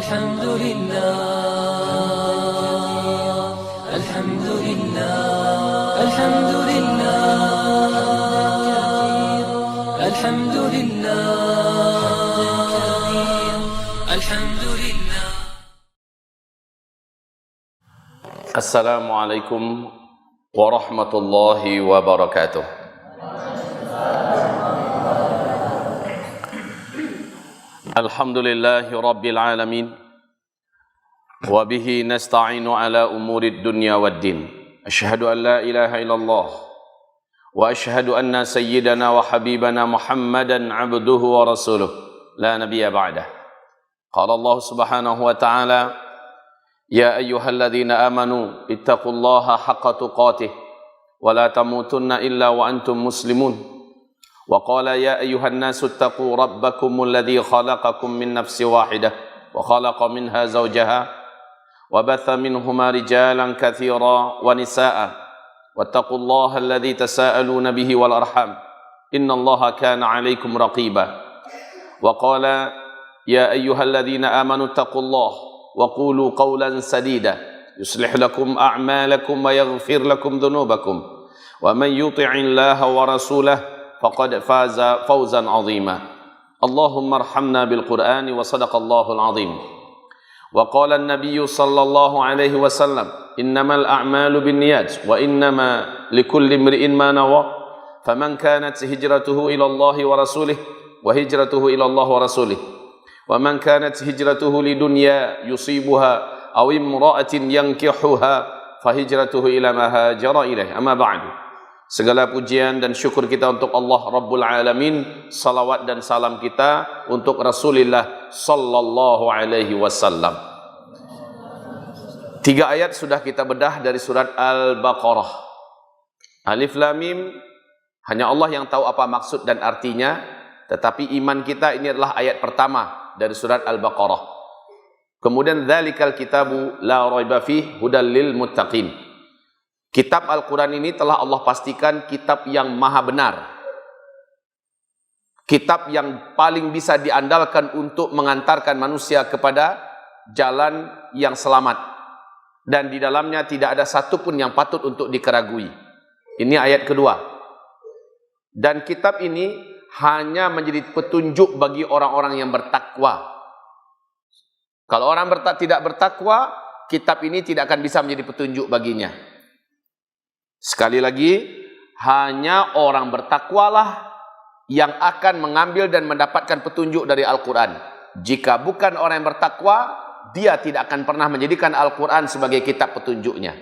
الحمد لله الحمد لله الحمد لله الحمد لله الحمد لله. Assalamualaikum warahmatullahi wabarakatuh. Alhamdulillahi rabbil alamin. Wa bihi nasta'inu ala umurid dunya waddin. Asyhadu an la ilaha illallah. Wa asyhadu anna sayyidana wa habibana Muhammadan abduhu wa rasuluh. La nabiyya ba'dah. Qala Allah subhanahu wa ta'ala: Ya ayyuhalladzina amanu ittaqullaha haqqa tuqatih wa la tamutunna illa wa antum muslimun. Wa qala ya ayyuhan nasu ittaqu rabbakumul ladzi khalaqakum min nafsin wahidah wa khalaqa minha zawjaha wa batha minhuma rijalan katsira wa nisaa'a wattaqullaha alladzi tasaaluna bihi wal arham innallaha kana 'alaikum raqiba. Wa qala ya ayyuhalladzina amanu ittaqullaha وقولوا قولا سديدا يصلح لكم أعمالكم ويغفر لكم ذنوبكم ومن يطع الله ورسوله فقد فاز فوزا عظيما. اللهم ارحمنا بالقرآن وصدق الله العظيم. وقال النبي صلى الله عليه وسلم إنما الأعمال بالنيات وإنما لكل امرئ ما نوى فمن كانت هجرته إلى الله ورسوله وهجرته إلى الله ورسوله ومن كانت هجرته لدنيا يصيبها أو امرأة ينكحها فهجرته إلى ما هاجر إليه. أما بعد. Segala pujian dan syukur kita untuk Allah Rabbul Alamin. Salawat dan salam kita untuk Rasulullah Sallallahu Alaihi Wasallam. 3 ayat sudah kita bedah dari surat Al-Baqarah. Alif Lam Mim, hanya Allah yang tahu apa maksud dan artinya. Tetapi iman kita ini adalah ayat pertama dari surat Al-Baqarah. Kemudian dzalikal kitabu la raiba fihi hudal lil muttaqin. Kitab Al-Qur'an ini telah Allah pastikan kitab yang maha benar. Kitab yang paling bisa diandalkan untuk mengantarkan manusia kepada jalan yang selamat. Dan di dalamnya tidak ada satupun yang patut untuk dikeragui. Ini ayat kedua. Dan kitab ini hanya menjadi petunjuk bagi orang-orang yang bertakwa. Kalau orang tidak bertakwa, kitab ini tidak akan bisa menjadi petunjuk baginya. Sekali lagi, hanya orang bertakwalah yang akan mengambil dan mendapatkan petunjuk dari Al-Quran. Jika bukan orang yang bertakwa, dia tidak akan pernah menjadikan Al-Quran sebagai kitab petunjuknya.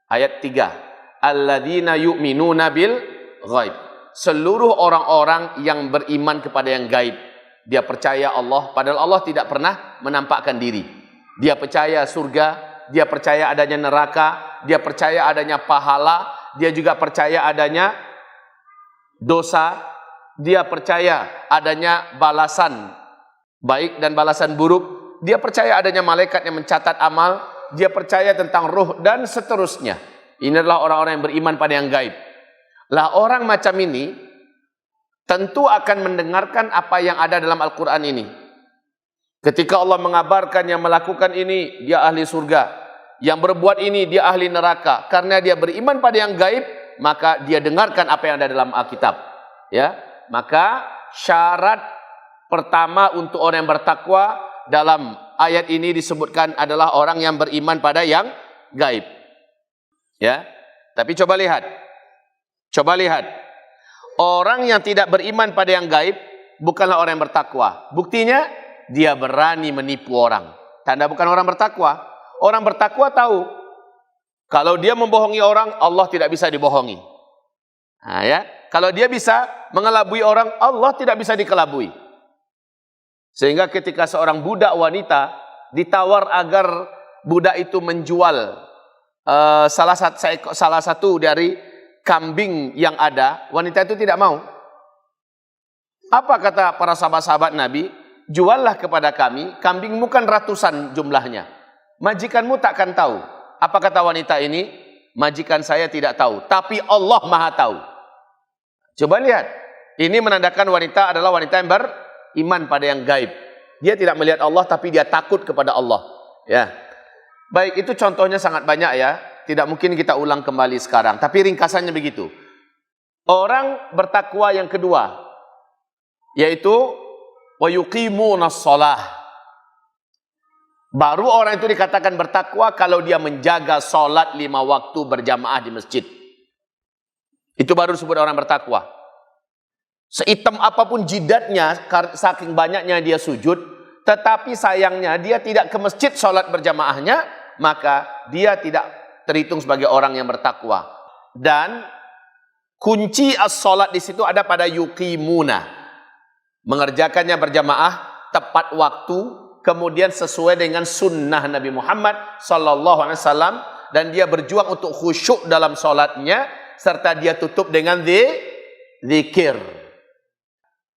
Ayat 3. Alladzina yu'minuna bil ghaib. Seluruh orang-orang yang beriman kepada yang gaib. Dia percaya Allah, padahal Allah tidak pernah menampakkan diri. Dia percaya surga, dia percaya adanya neraka, dia percaya adanya pahala, dia juga percaya adanya dosa, dia percaya adanya balasan baik dan balasan buruk, dia percaya adanya malaikat yang mencatat amal, dia percaya tentang ruh dan seterusnya. Ini adalah orang-orang yang beriman pada yang gaib. Lah orang macam ini tentu akan mendengarkan apa yang ada dalam Al-Quran ini. Ketika Allah mengabarkan yang melakukan ini, dia ahli surga. Yang berbuat ini, dia ahli neraka. Karena dia beriman pada yang gaib, maka dia dengarkan apa yang ada dalam Alkitab. Ya, maka syarat pertama untuk orang yang bertakwa dalam ayat ini disebutkan adalah orang yang beriman pada yang gaib. Ya, tapi coba lihat. Coba lihat, orang yang tidak beriman pada yang gaib bukanlah orang yang bertakwa. Buktinya, dia berani menipu orang. Tanda bukan orang bertakwa. Orang bertakwa tahu, kalau dia membohongi orang, Allah tidak bisa dibohongi. Nah, ya, kalau dia bisa mengelabui orang, Allah tidak bisa dikelabui. Sehingga ketika seorang budak wanita ditawar agar budak itu menjual salah satu dari kambing yang ada, wanita itu tidak mau. Apa kata para sahabat-sahabat Nabi? Juallah kepada kami, kambingmu kan ratusan jumlahnya. Majikanmu takkan tahu. Apa kata wanita ini? Majikan saya tidak tahu, tapi Allah Maha tahu. Coba lihat. Ini menandakan wanita adalah wanita yang beriman pada yang gaib. Dia tidak melihat Allah tapi dia takut kepada Allah. Ya. Baik, itu contohnya sangat banyak ya. Tidak mungkin kita ulang kembali sekarang. Tapi ringkasannya begitu. Orang bertakwa yang kedua, yaitu wa yuqimunas shalah. Baru orang itu dikatakan bertakwa kalau dia menjaga salat 5 waktu berjamaah di masjid. Itu baru disebut orang bertakwa. Sehitam apapun jidatnya, saking banyaknya dia sujud, tetapi sayangnya dia tidak ke masjid salat berjamaahnya, maka dia tidak terhitung sebagai orang yang bertakwa. Dan kunci as-salat di situ ada pada yuqimuna. Mengerjakannya berjamaah tepat waktu, kemudian sesuai dengan sunnah Nabi Muhammad sallallahu alaihi wasallam, dan dia berjuang untuk khusyuk dalam salatnya, serta dia tutup dengan zikir.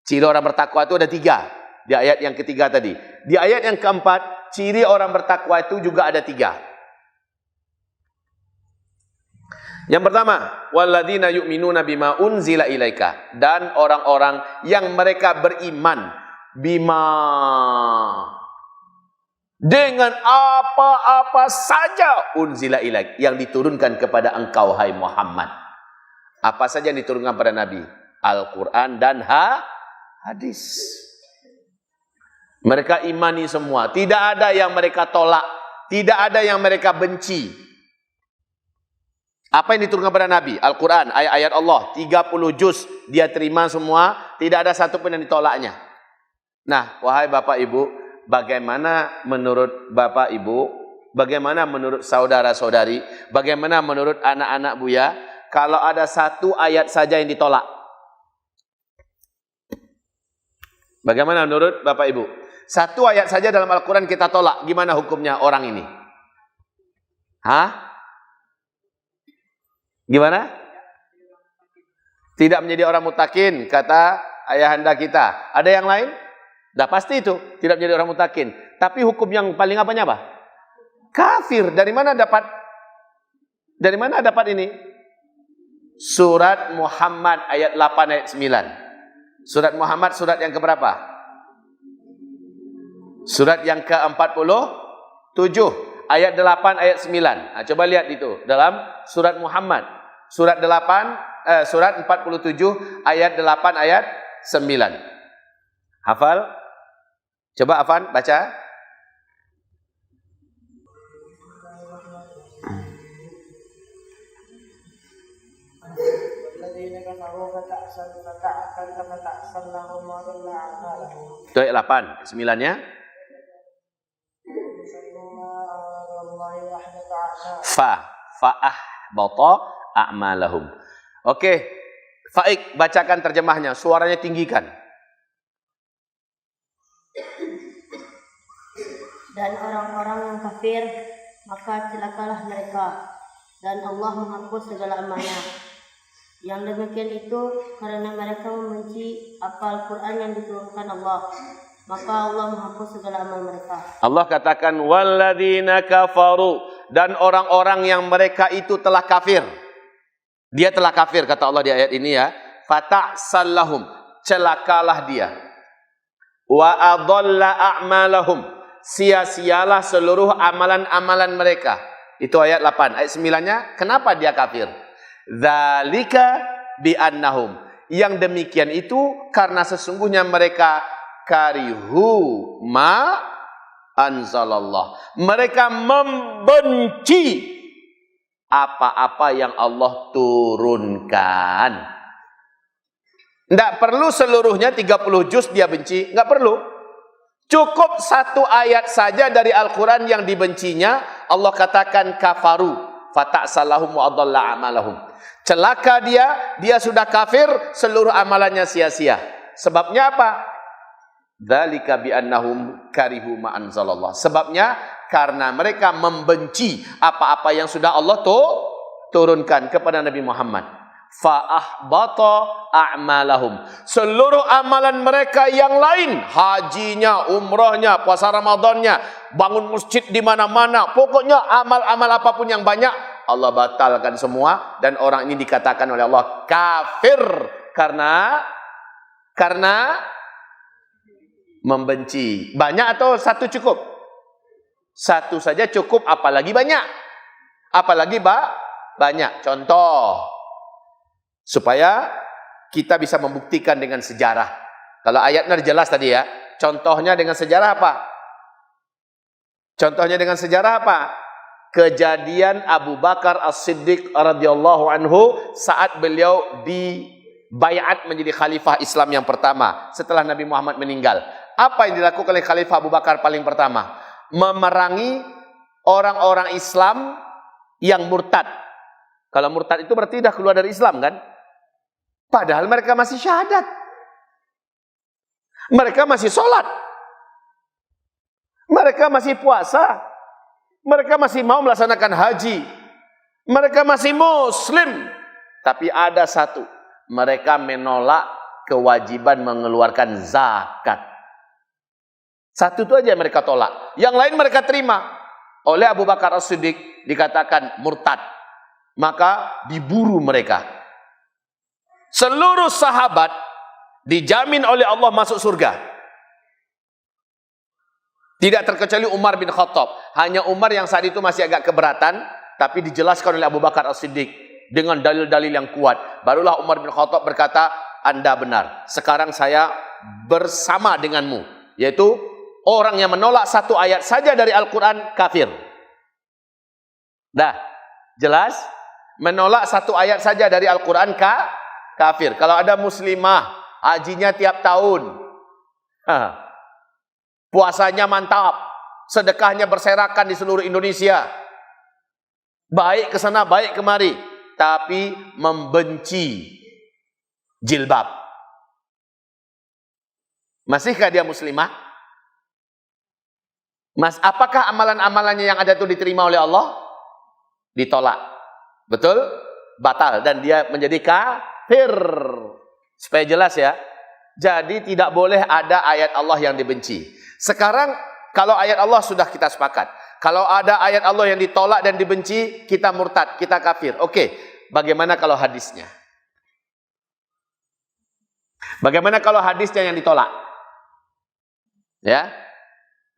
Ciri orang bertakwa itu ada 3 di ayat yang ketiga tadi. Di ayat yang keempat, ciri orang bertakwa itu juga ada 3. Yang pertama, walladzina yu'minuna bima unzila ilaika, dan orang-orang yang mereka beriman bima, dengan apa-apa saja unzila ilaik, yang diturunkan kepada engkau hai Muhammad. Apa saja yang diturunkan pada Nabi? Al-Quran dan hadis. Mereka imani semua. Tidak ada yang mereka tolak. Tidak ada yang mereka benci. Apa yang diturunkan pada Nabi? Al-Quran, ayat-ayat Allah. 30 juz dia terima semua. Tidak ada satu pun yang ditolaknya. Nah, wahai Bapak Ibu, bagaimana menurut Bapak Ibu? Bagaimana menurut saudara-saudari? Bagaimana menurut anak-anak Buya? Kalau ada satu ayat saja yang ditolak. Bagaimana menurut Bapak Ibu? Satu ayat saja dalam Al-Quran kita tolak. Gimana hukumnya orang ini? Hah? Gimana? Tidak menjadi orang mutakin, kata ayahanda kita. Ada yang lain? Dah pasti itu. Tidak menjadi orang mutakin. Tapi hukum yang paling apanya apa? Kafir. Dari mana dapat? Dari mana dapat ini? Surat Muhammad ayat 8 ayat 9. Surat Muhammad surat yang keberapa? Surat yang ke-47 ayat 8 ayat 9. Nah, coba lihat itu dalam surat Muhammad. Surat 47 ayat 8 ayat 9. Hafal? Coba Afan baca. Itu ayat 8, 9-nya. Fa'ahbata a'malahum. Oke, Faik, bacakan terjemahnya, suaranya tinggikan. Dan orang-orang yang kafir, maka celakalah mereka, dan Allah menghapus segala amalnya. Yang demikian itu karena mereka membenci Al-Quran yang diturunkan Allah, maka Allah menghapus segala amal mereka. Allah katakan walladzina kafaru, dan orang-orang yang mereka itu telah kafir. Dia telah kafir, kata Allah di ayat ini ya. Fata'sallahum, celakalah dia. Wa adalla a'malahum, sia-sialah seluruh amalan-amalan mereka. Itu ayat 8. Ayat 9-nya, kenapa dia kafir? Dzalika bi'annahum, yang demikian itu karena sesungguhnya mereka karihu ma anzalallah, mereka membenci apa-apa yang Allah turunkan. Tidak perlu seluruhnya 30 juz dia benci, nggak perlu. Cukup satu ayat saja dari Al-Quran yang dibencinya. Allah katakan kafaru fata'sallahum wa adalla amalahum. Celaka dia sudah kafir, seluruh amalannya sia-sia. Sebabnya apa? Dzalika bi'annahum karihu ma anzalallah. Sebabnya karena mereka membenci apa-apa yang sudah Allah turunkan kepada Nabi Muhammad. Fa'ahbata a'malahum, seluruh amalan mereka yang lain, hajinya, umrahnya, puasa Ramadannya, bangun masjid di mana-mana, pokoknya amal-amal apapun yang banyak, Allah batalkan semua. Dan orang ini dikatakan oleh Allah kafir karena Membenci. Banyak atau satu cukup? Satu saja cukup, apalagi banyak. Apalagi banyak. Contoh. Supaya kita bisa membuktikan dengan sejarah. Kalau ayatnya jelas tadi ya. Contohnya dengan sejarah apa? Contohnya dengan sejarah apa? Kejadian Abu Bakar As-Siddiq radhiyallahu anhu saat beliau dibaiat menjadi khalifah Islam yang pertama setelah Nabi Muhammad meninggal. Apa yang dilakukan oleh Khalifah Abu Bakar paling pertama? Memerangi orang-orang Islam yang murtad. Kalau murtad itu berarti dah keluar dari Islam kan? Padahal mereka masih syahadat. Mereka masih sholat. Mereka masih puasa. Mereka masih mau melaksanakan haji. Mereka masih muslim. Tapi ada satu. Mereka menolak kewajiban mengeluarkan zakat. Satu itu aja mereka tolak. Yang lain mereka terima. Oleh Abu Bakar As-Siddiq dikatakan murtad. Maka diburu mereka. Seluruh sahabat dijamin oleh Allah masuk surga. Tidak terkecuali Umar bin Khattab. Hanya Umar yang saat itu masih agak keberatan. Tapi dijelaskan oleh Abu Bakar As-Siddiq dengan dalil-dalil yang kuat. Barulah Umar bin Khattab berkata, Anda benar. Sekarang saya bersama denganmu. Yaitu orang yang menolak satu ayat saja dari Al-Quran, kafir. Dah, jelas? Menolak satu ayat saja dari Al-Quran, kafir. Kalau ada muslimah, hajinya tiap tahun. Puasanya mantap. Sedekahnya berserakan di seluruh Indonesia. Baik ke sana, baik kemari. Tapi membenci jilbab. Masihkah dia muslimah? Apakah amalan-amalannya yang ada itu diterima oleh Allah? Ditolak. Betul? Batal. Dan dia menjadi kafir. Supaya jelas ya. Jadi tidak boleh ada ayat Allah yang dibenci. Sekarang kalau ayat Allah sudah kita sepakat. Kalau ada ayat Allah yang ditolak dan dibenci, kita murtad, kita kafir. Oke. Bagaimana kalau hadisnya? Bagaimana kalau hadisnya yang ditolak? Ya.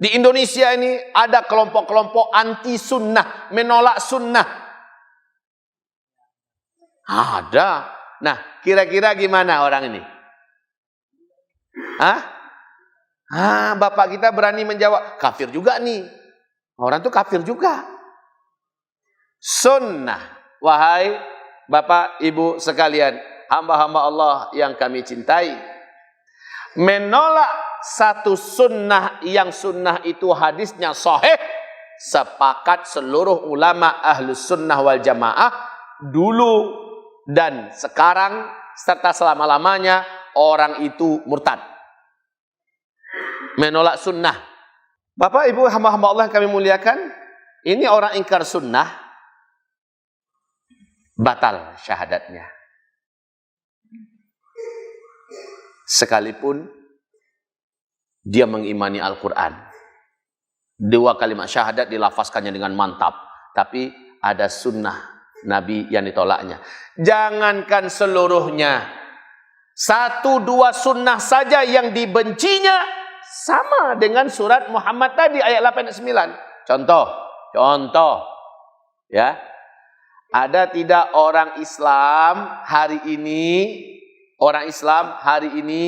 Di Indonesia ini ada kelompok-kelompok anti sunnah, menolak sunnah. Ada. Nah, kira-kira gimana orang ini? Bapak kita berani menjawab, kafir juga nih. Orang itu kafir juga. Sunnah. Wahai Bapak, Ibu sekalian, hamba-hamba Allah yang kami cintai. Menolak satu sunnah yang sunnah itu hadisnya sahih, sepakat seluruh ulama ahlus sunnah wal jamaah dulu dan sekarang serta selama-lamanya orang itu murtad. Menolak sunnah. Bapak Ibu hamba-hamba Allah yang kami muliakan, ini orang ingkar sunnah, batal syahadatnya. Sekalipun dia mengimani Al-Quran. 2 kalimat syahadat dilafazkannya dengan mantap. Tapi ada sunnah Nabi yang ditolaknya. Jangankan seluruhnya. 1-2 sunnah saja yang dibencinya sama dengan surat Muhammad tadi ayat 8 dan 9. Contoh. Ya. Ada tidak orang Islam hari ini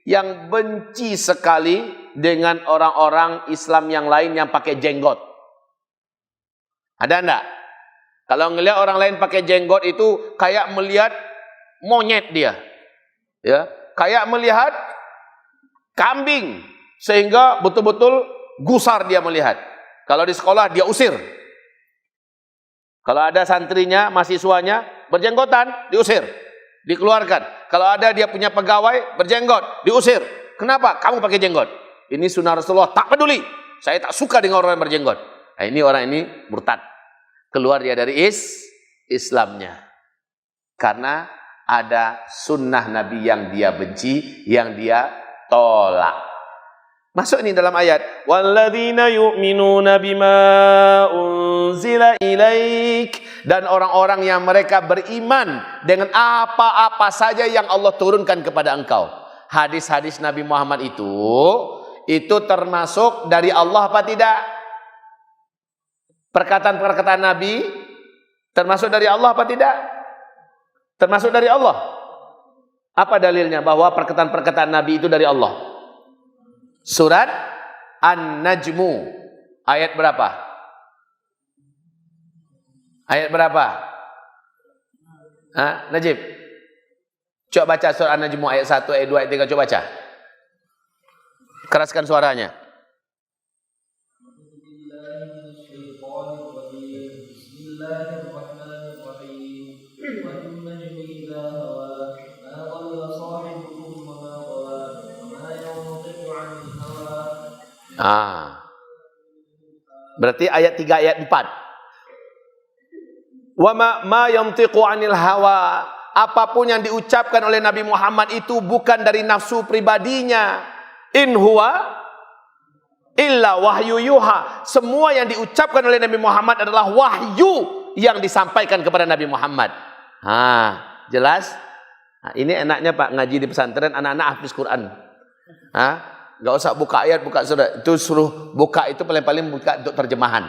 yang benci sekali dengan orang-orang Islam yang lain yang pakai jenggot? Ada enggak? Kalau ngelihat orang lain pakai jenggot itu kayak melihat monyet dia. Ya, kayak melihat kambing sehingga betul-betul gusar dia melihat. Kalau di sekolah dia usir. Kalau ada santrinya, mahasiswanya berjenggotan, diusir. Dikeluarkan. Kalau ada dia punya pegawai berjenggot, diusir. Kenapa? Kamu pakai jenggot. Ini sunnah Rasulullah, tak peduli. Saya tak suka dengan orang yang berjenggot. Nah, orang ini murtad. Keluar dia dari Islamnya. Karena ada sunnah Nabi yang dia benci, yang dia tolak. Masuk ini dalam ayat. Walladzina yu'minuna bima unzila ilaik. Dan orang-orang yang mereka beriman dengan apa-apa saja yang Allah turunkan kepada engkau. Hadis-hadis Nabi Muhammad itu termasuk dari Allah apa tidak? Perkataan-perkataan Nabi termasuk dari Allah apa tidak? Termasuk dari Allah. Apa dalilnya bahwa perkataan-perkataan Nabi itu dari Allah? Surat An-Najmu ayat berapa? Ayat berapa? Najib, coba baca surat An-Najmu ayat 1, ayat 2, ayat 3, coba baca. Keraskan suaranya. Berarti ayat 3, ayat 4. Wa ma yantiqu 'anil hawa. Apapun yang diucapkan oleh Nabi Muhammad itu bukan dari nafsu pribadinya. In huwa illa wahyu yuha. Semua yang diucapkan oleh Nabi Muhammad adalah wahyu yang disampaikan kepada Nabi Muhammad. Jelas? Ini enaknya Pak ngaji di pesantren, anak-anak hafiz Quran. Gak usah buka ayat, buka surat. Itu suruh buka, itu paling-paling buka untuk terjemahan.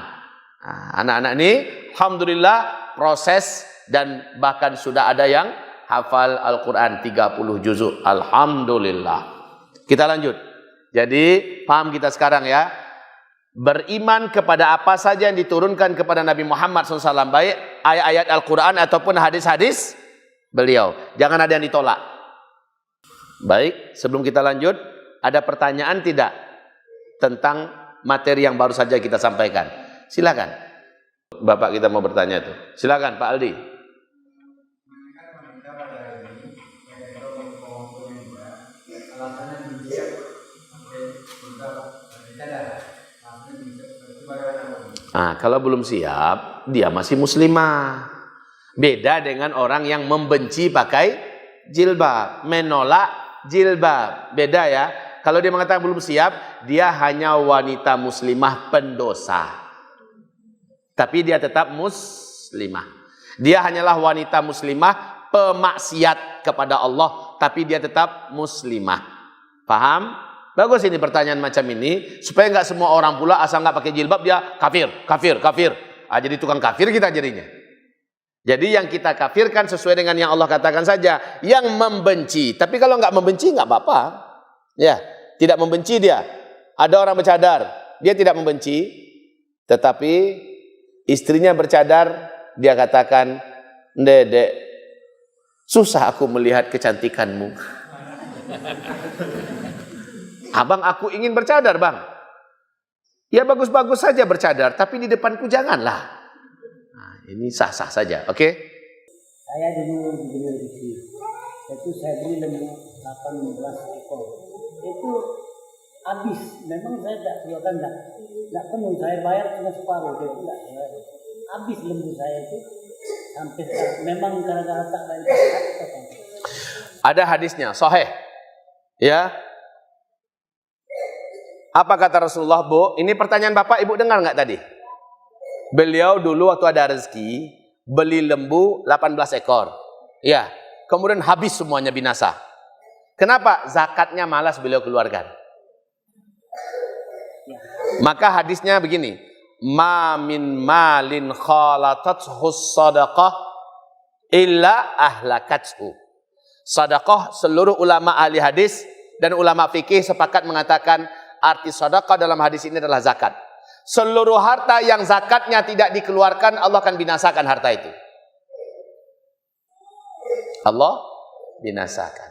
Anak-anak ini alhamdulillah proses, dan bahkan sudah ada yang hafal Al-Quran 30 juzuk. Alhamdulillah. Kita lanjut. Jadi paham kita sekarang ya. Beriman kepada apa saja yang diturunkan kepada Nabi Muhammad SAW, baik ayat-ayat Al-Quran ataupun hadis-hadis beliau. Jangan ada yang ditolak. Baik, sebelum kita lanjut, ada pertanyaan tidak tentang materi yang baru saja kita sampaikan? Silakan. Bapak kita mau bertanya itu. Silakan Pak Aldi. Kalau belum siap, dia masih muslimah. Beda dengan orang yang membenci pakai jilbab, menolak jilbab. Beda ya. Kalau dia mengatakan belum siap, dia hanya wanita muslimah pendosa. Tapi dia tetap muslimah. Dia hanyalah wanita muslimah pemaksiat kepada Allah, tapi dia tetap muslimah. Paham? Bagus ini pertanyaan macam ini, supaya nggak semua orang pula asal nggak pakai jilbab dia kafir. Jadi tukang kafir kita jadinya. Jadi yang kita kafirkan sesuai dengan yang Allah katakan saja, yang membenci. Tapi kalau nggak membenci nggak apa-apa. Ya, tidak membenci dia. Ada orang bercadar, dia tidak membenci, tetapi istrinya bercadar, dia katakan, "Dedek, susah aku melihat kecantikanmu." Abang, aku ingin bercadar, Bang. Ya bagus-bagus saja bercadar, tapi di depanku janganlah. Ini sah-sah saja, oke? Saya dulu dibeli rezeki. Itu saya beli lembu 18 ekor. Itu habis. Memang saya tidak keluarkan, tidak penuh. Saya bayar cuma separuh. Jadi tidak habis lembu saya itu sampai memang gara-gara tak bayar. Ada hadisnya, sahih. Ya. Apa kata Rasulullah, Bu? Ini pertanyaan Bapak, Ibu dengar nggak tadi? Beliau dulu waktu ada rezeki, beli lembu 18 ekor. Ya, kemudian habis semuanya, binasa. Kenapa? Zakatnya malas beliau keluarkan. Maka hadisnya begini, ma min malin khalatathu sadaqah illa ahlakathu. Sedekah, seluruh ulama ahli hadis dan ulama fikih sepakat mengatakan arti sedekah dalam hadis ini adalah zakat. Seluruh harta yang zakatnya tidak dikeluarkan, Allah akan binasakan harta itu. Allah binasakan.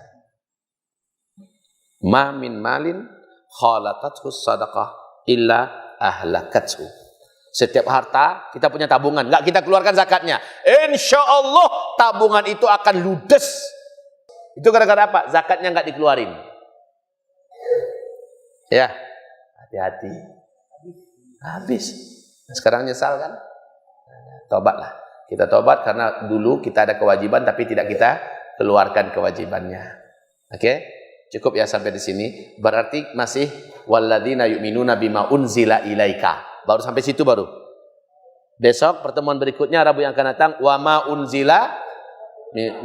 Ma min malin khalatathu sadaqah illa ahlakathu. Setiap harta kita punya tabungan, enggak kita keluarkan zakatnya, insya Allah tabungan itu akan ludes. Itu gara-gara apa? Zakatnya enggak dikeluarin. Ya, hati-hati. Habis. Sekarang nyesal kan? Tobatlah. Kita tobat karena dulu kita ada kewajiban tapi tidak kita keluarkan kewajibannya. Oke? Cukup ya sampai di sini. Berarti masih walladzina yu'minuna bima unzila ilaika. Baru sampai situ baru. Besok pertemuan berikutnya Rabu yang akan datang wa ma unzila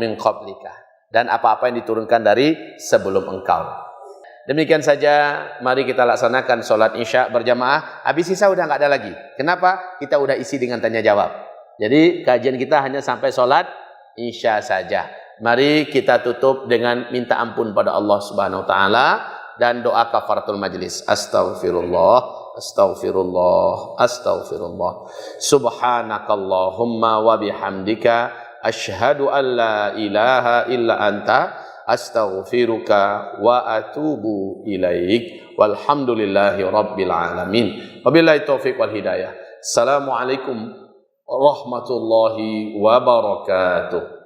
min qablika. Dan apa-apa yang diturunkan dari sebelum engkau. Demikian saja, mari kita laksanakan sholat isya berjamaah. Habis sisa udah nggak ada lagi. Kenapa? Kita udah isi dengan tanya jawab. Jadi kajian kita hanya sampai sholat isya saja. Mari kita tutup dengan minta ampun pada Allah Subhanahu Wa Taala dan doa kafaratul majlis. Astaghfirullah, astaghfirullah, astaghfirullah. Subhanakallahumma wa bihamdika asyhadu an la ilaha illa anta astaghfiruka wa atubu ilaik. Walhamdulillahi rabbil alamin. Wabillahi taufiq wal hidayah. Assalamualaikum warahmatullahi wabarakatuh.